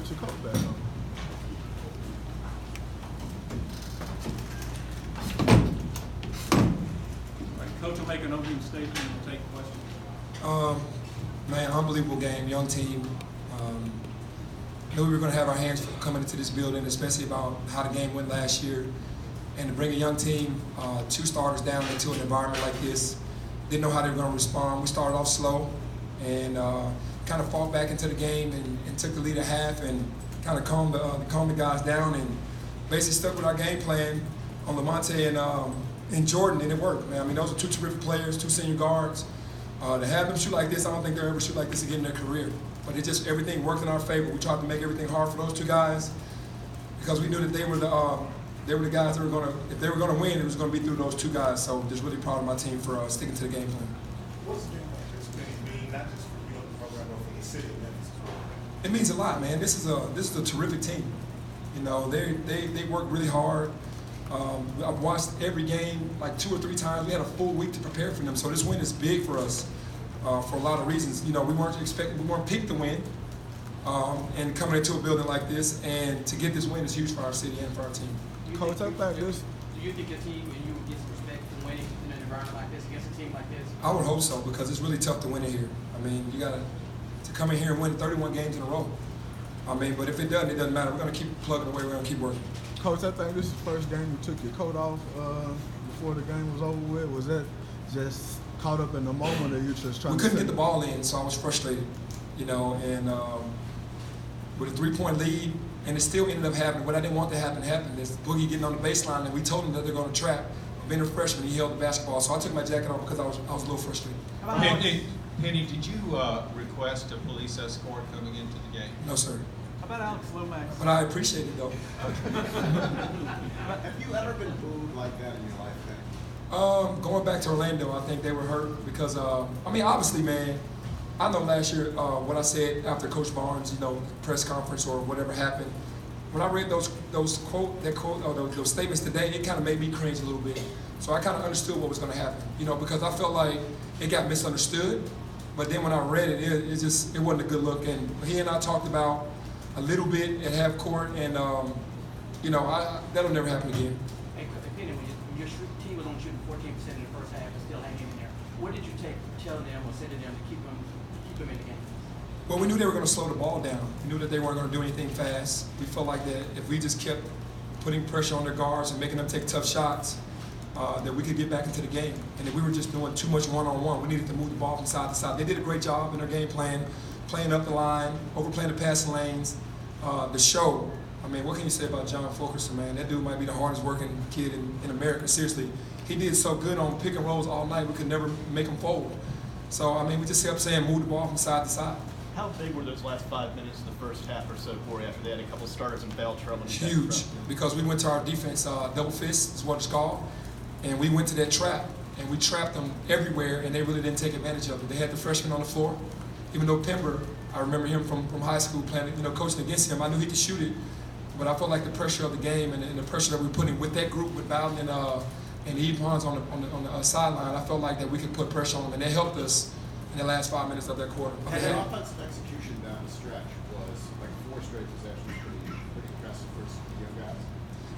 put your coat back on. Coach will make an opening statement and we'll take questions. Man, unbelievable game, young team. Knew we were going to have our hands full coming into this building, especially about how the game went last year. And to bring a young team, 2 starters down into an environment like this, didn't know how they were going to respond. We started off slow and kind of fought back into the game and took the lead at half and kind of calmed the guys down and basically stuck with our game plan on Lamonte and Jordan, and it worked, man. I mean, those are 2 terrific players, 2 senior guards. To have them shoot like this, I don't think they'll ever shoot like this again in their career. But it just, everything worked in our favor. We tried to make everything hard for those 2 guys because we knew that they were the guys that were going to, if they were going to win, it was going to be through those 2 guys. So just really proud of my team for sticking to the game plan. What's a game like this mean, not just for you, the program, but for the city of Memphis as well? It means a lot, man. This is a terrific team. You know, they work really hard. I've watched every game like 2 or 3 times. We had a full week to prepare for them, so this win is big for us for a lot of reasons. You know, we weren't picked to win, and coming into a building like this, and to get this win is huge for our city and for our team. Coach, I think this. Do you think your team and you would get some respect for winning in an environment like this against a team like this? I would hope so because it's really tough to win it here. I mean, you got to come in here and win 31 games in a row. I mean, but if it doesn't matter. We're going to keep plugging away. We're going to keep working. Coach, I think this is the first game you took your coat off before the game was over with. Was that just caught up in the moment that you just trying to? We couldn't get the ball in, so I was frustrated, you know, and with a 3-point lead, and it still ended up happening. What I didn't want to happen happened. There's Boogie getting on the baseline, and we told him that they're going to trap. Being a freshman, he held the basketball, so I took my jacket off because I was a little frustrated. Penny, did you request a police escort coming into the game? No, sir. How about Alex Lomax? But I appreciate it, though. Have you ever been booed like that in your life, Penny? Going back to Orlando, I think they were hurt because, I mean, obviously, man, I know last year what I said after Coach Barnes, you know, press conference or whatever happened. When I read those statements today, it kind of made me cringe a little bit. So I kind of understood what was going to happen, you know, because I felt like it got misunderstood. But then when I read it, it wasn't a good look. And he and I talked about a little bit at half court, and you know, that'll never happen again. Hey, Penny, when your team was only shooting 14% in the first half and still hanging in there, what did you take telling them or say to them to keep them in the game? Well, we knew they were going to slow the ball down. We knew that they weren't going to do anything fast. We felt like that if we just kept putting pressure on their guards and making them take tough shots, that we could get back into the game. And if we were just doing too much one-on-one, we needed to move the ball from side to side. They did a great job in their game plan, playing up the line, overplaying the passing lanes. The show, I mean, what can you say about John Fulkerson, man? That dude might be the hardest working kid in America, seriously. He did so good on pick and rolls all night, we could never make him fold. So, I mean, we just kept saying move the ball from side to side. How big were those last 5 minutes of the first half or so for you after they had a couple starters in foul trouble? Huge, because we went to our defense, double fist is what it's called, and we went to that trap, and we trapped them everywhere, and they really didn't take advantage of it. They had the freshmen on the floor, even though Pember, I remember him from high school playing, you know, coaching against him. I knew he could shoot it, but I felt like the pressure of the game and the pressure that we were putting with that group with Bowden and Ebons on the sideline, I felt like that we could put pressure on them, and they helped us in the last 5 minutes of that quarter. And their offensive execution down the stretch was like 4 straight possessions, pretty impressive for the young guys.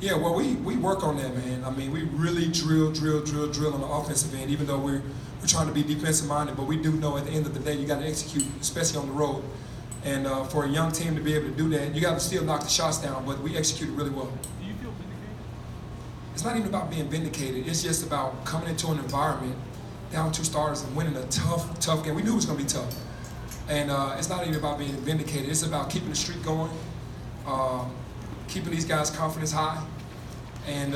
Yeah, well, we work on that, man. I mean, we really drill on the offensive end, even though we're trying to be defensive minded, but we do know at the end of the day you got to execute, especially on the road. And for a young team to be able to do that, you got to still knock the shots down, but we executed really well. Do you feel vindicated? It's not even about being vindicated. It's just about coming into an environment down 2 starters and winning a tough game. We knew it was going to be tough. And it's not even about being vindicated. It's about keeping the streak going, keeping these guys' confidence high, and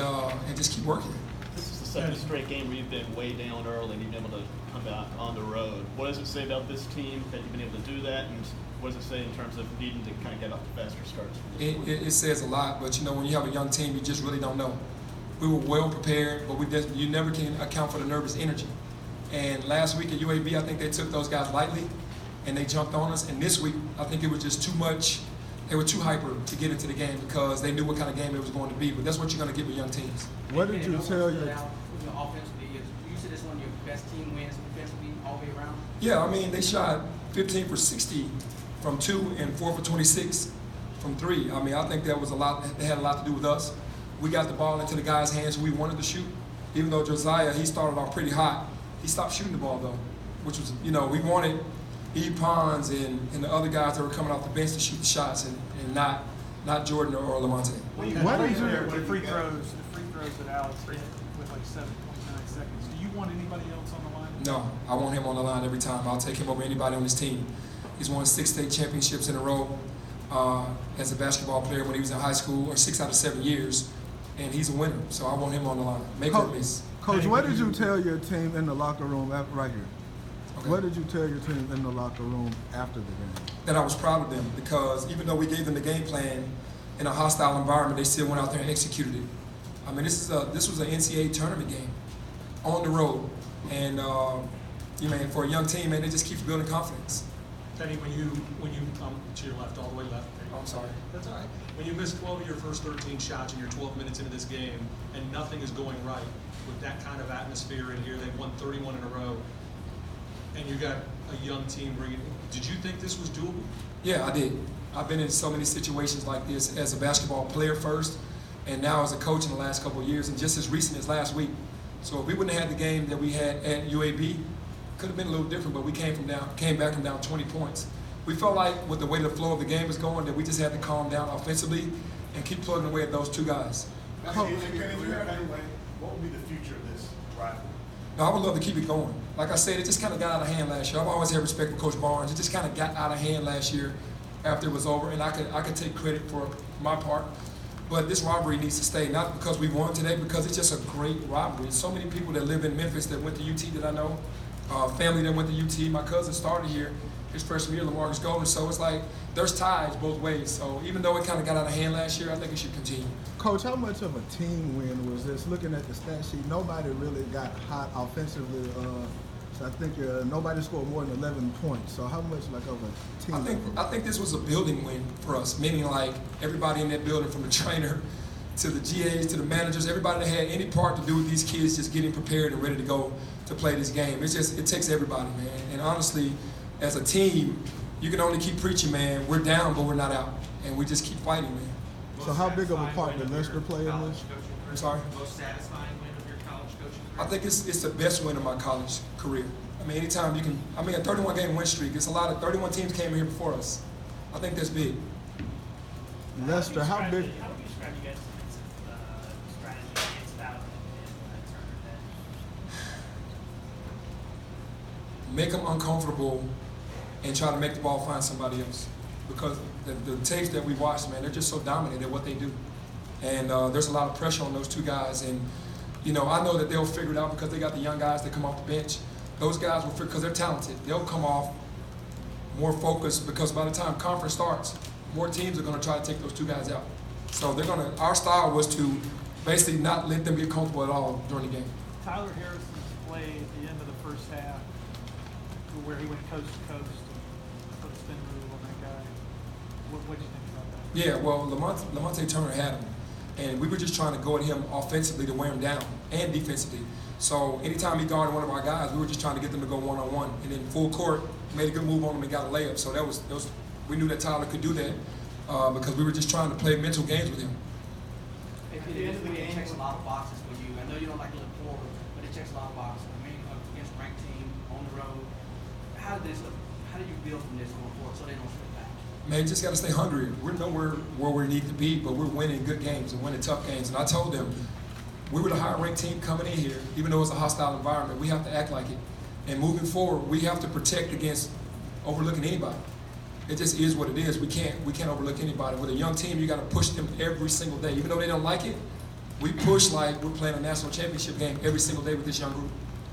just keep working. This is the second straight game where you've been way down early and you've been able to come back on the road. What does it say about this team that you've been able to do that, and what does it say in terms of needing to kind of get off to faster starts? It says a lot, but you know, when you have a young team, you just really don't know. We were well prepared, but you never can account for the nervous energy. And last week at UAB, I think they took those guys lightly, and they jumped on us. And this week, I think it was just too much. They were too hyper to get into the game because they knew what kind of game it was going to be. But that's what you're going to get with young teams. What did you tell you? Offensively, you said it's one of your best team wins defensively all the way around? Yeah, I mean, they shot 15 for 60 from 2 and 4 for 26. from three. I mean, I think that was a lot. It had a lot to do with us. We got the ball into the guys' hands who we wanted to shoot. Even though Josiah, he started off pretty hot, he stopped shooting the ball though, which was, you know, we wanted E. Pons and the other guys that were coming off the bench to shoot the shots and not Jordan or Lamonte. What is The free throws that Alex hit with like 7.9 seconds. Do you want anybody else on the line? No, I want him on the line every time. I'll take him over anybody on this team. He's won 6 state championships in a row as a basketball player when he was in high school, or 6 out of 7 years, and he's a winner. So I want him on the line. Make or miss. Coach, what did you tell your team in the locker room right here? Okay. What did you tell your team in the locker room after the game? That I was proud of them, because even though we gave them the game plan in a hostile environment, they still went out there and executed it. I mean, this was an NCAA tournament game on the road, and man, for a young team, man, it just keeps building confidence. Penny, when you to your left, all the way left. I'm sorry. That's all right. When you miss 12 of your first 13 shots and you're 12 minutes into this game and nothing is going right with that kind of atmosphere in here, they've won 31 in a row, and you got a young team bringing. Did you think this was doable? Yeah, I did. I've been in so many situations like this as a basketball player first, and now as a coach in the last couple of years, and just as recent as last week. So if we wouldn't have had the game that we had at UAB, could have been a little different, but we came back from down 20 points. We felt like with the way the flow of the game was going that we just had to calm down offensively and keep plugging away at those two guys. What would be the future of this rivalry? No, I would love to keep it going. Like I said, it just kind of got out of hand last year. I've always had respect for Coach Barnes. It just kind of got out of hand last year after it was over, and I could take credit for my part. But this rivalry needs to stay, not because we won today, because it's just a great rivalry. So many people that live in Memphis that went to UT that I know, family that went to UT. My cousin started here his freshman year, LaMarcus Golden. So it's like there's ties both ways. So even though it kind of got out of hand last year, I think it should continue. Coach, how much of a team win was this? Looking at the stat sheet, nobody really got hot offensively. So I think nobody scored more than 11 points. So how much like of a team? I think this was a building win for us, meaning like everybody in that building, from the trainer to the GAs to the managers, everybody that had any part to do with these kids just getting prepared and ready to go to play this game. It takes everybody, man. And honestly, as a team, you can only keep preaching, man. We're down, but we're not out, and we just keep fighting, man. So how big of a part did Lester play in this? I'm sorry? Most satisfying win of your college coaching I think it's the best win of my college career. I mean, anytime you can, a 31-game win streak, it's a lot of 31 teams came here before us. I think that's big. Lester, how big? How would you describe you guys' defensive strategy against Bowden and Turner then? Make them uncomfortable and try to make the ball find somebody else. Because the tapes that we watched, man, they're just so dominant at what they do. And there's a lot of pressure on those two guys. And, I know that they'll figure it out because they got the young guys that come off the bench. Those guys will figure, because they're talented, they'll come off more focused, because by the time conference starts, more teams are going to try to take those two guys out. So our style was to basically not let them get comfortable at all during the game. Tyler Harrison's play at the end of the first half, where he went coast to coast and put a spin move on that guy. What did you think about that? Yeah, well, Lamonte Turner had him, and we were just trying to go at him offensively to wear him down, and defensively. So anytime he guarded one of our guys, we were just trying to get them to go one-on-one, and then full court, made a good move on him and got a layup. So that was we knew that Tyler could do that because we were just trying to play mental games with him. At the end of the game, it checks a lot of boxes for you. I know you don't like to look forward, but it checks a lot of boxes. Against a ranked team on the road. How do you build from this going forward so they don't slip back? Man, you just got to stay hungry. We're nowhere where we need to be, but we're winning good games and winning tough games. And I told them, we were the higher ranked team coming in here, even though it's a hostile environment. We have to act like it. And moving forward, we have to protect against overlooking anybody. It just is what it is. We can't overlook anybody. With a young team, you got to push them every single day. Even though they don't like it, we push like we're playing a national championship game every single day with this young group.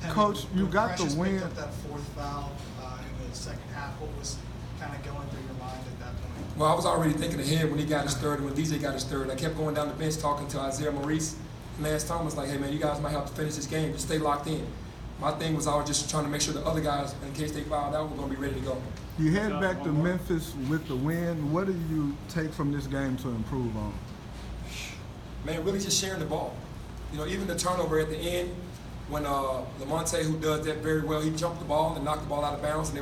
Coach, you got the win. Picked up that fourth foul in the second half. What was kind of going through your mind at that point? Well, I was already thinking ahead when he got his third and when DJ got his third. I kept going down the bench talking to Isaiah Maurice and Lance Thomas like, hey, man, you guys might have to finish this game. Just stay locked in. My thing was I was just trying to make sure the other guys, in case they fouled out, were going to be ready to go. You head back to Memphis with the win. What do you take from this game to improve on? Man, really just sharing the ball. Even the turnover at the end, when Lamonte, who does that very well, he jumped the ball and knocked the ball out of bounds, and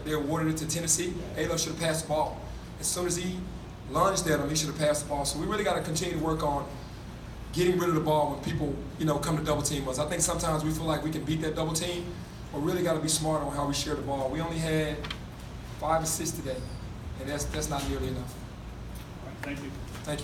they awarded it to Tennessee. Ayla should have passed the ball. As soon as he lunged at him, he should have passed the ball. So we really got to continue to work on getting rid of the ball when people, come to double team us. I think sometimes we feel like we can beat that double team, but really got to be smart on how we share the ball. We only had 5 assists today, and that's not nearly enough. All right, thank you. Thank you.